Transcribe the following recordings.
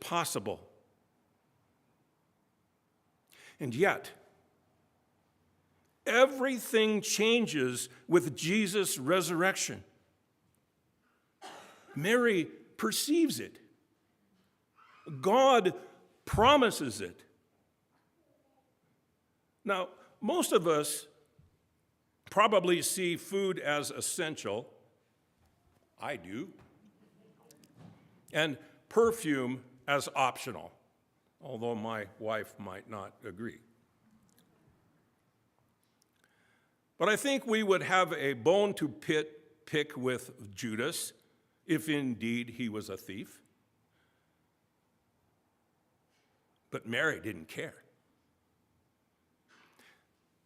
impossible. And yet, everything changes with Jesus' resurrection. Mary perceives it. God promises it. Now, most of us probably see food as essential. I do. And perfume as optional, although my wife might not agree. But I think we would have a bone to pick with Judas, if indeed he was a thief. But Mary didn't care.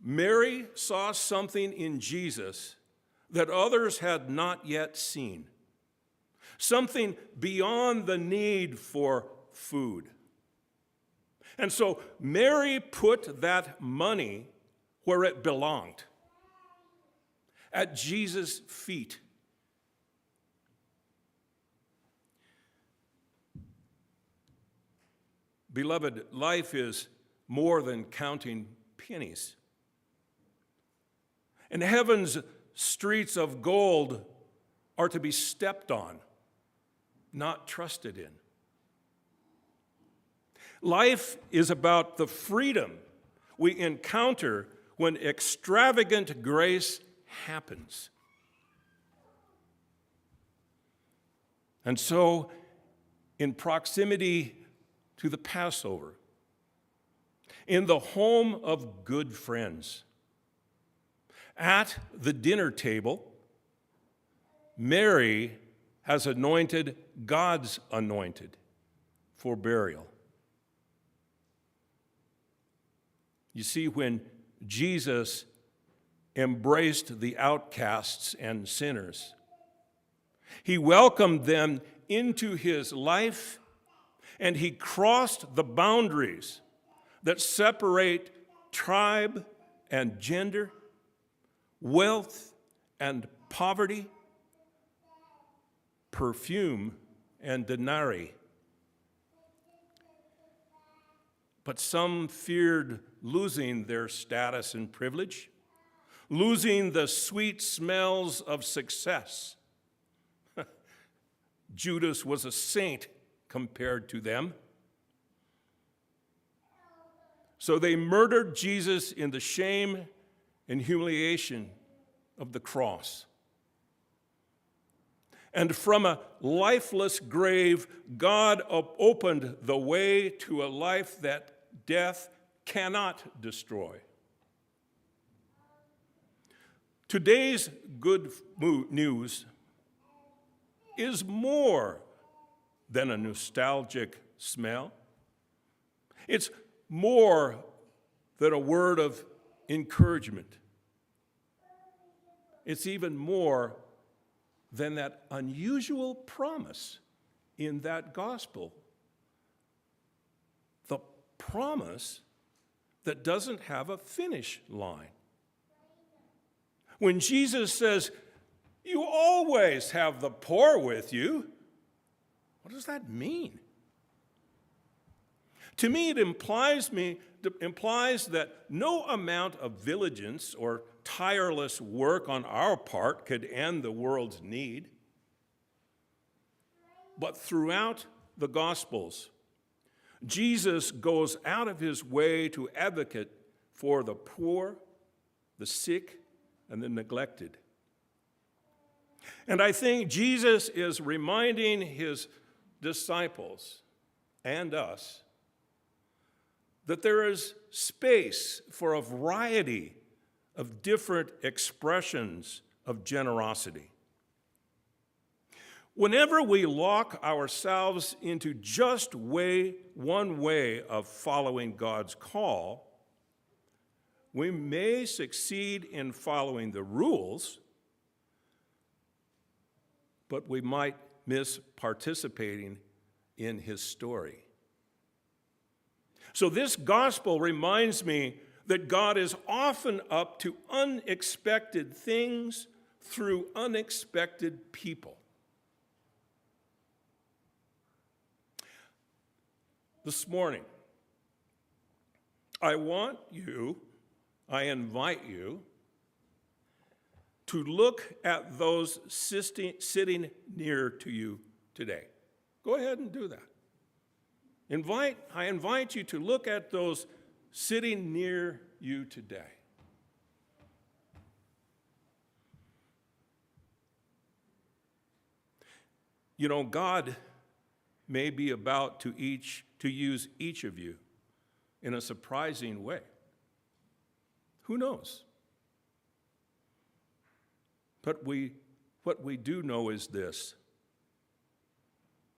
Mary saw something in Jesus that others had not yet seen, something beyond the need for food. And so Mary put that money where it belonged, at Jesus' feet. Beloved, life is more than counting pennies. And heaven's streets of gold are to be stepped on, not trusted in. Life is about the freedom we encounter when extravagant grace happens. And so, in proximity to the Passover, in the home of good friends, at the dinner table, Mary has anointed God's anointed for burial. You see, when Jesus embraced the outcasts and sinners, he welcomed them into his life, and he crossed the boundaries that separate tribe and gender, wealth and poverty, perfume and denarii. But some feared losing their status and privilege, losing the sweet smells of success. Judas was a saint compared to them. So they murdered Jesus in the shame and humiliation of the cross. And from a lifeless grave, God opened the way to a life that death cannot destroy. Today's good news is more than a nostalgic smell. It's more than a word of encouragement. It's even more than that unusual promise in that gospel. The promise that doesn't have a finish line. When Jesus says, "You always have the poor with you," what does that mean? To me, it implies that no amount of diligence or tireless work on our part could end the world's need. But throughout the Gospels, Jesus goes out of his way to advocate for the poor, the sick, and the neglected. And I think Jesus is reminding his disciples and us that there is space for a variety of different expressions of generosity. Whenever we lock ourselves into just one way of following God's call, we may succeed in following the rules, but we might miss participating in his story. So this gospel reminds me that God is often up to unexpected things through unexpected people. this morning, I invite you to look at those sitting near to you today. Go ahead and do that. I invite you to look at those sitting near you today. You know, God may be about to use each of you in a surprising way. Who knows? But what we do know is this: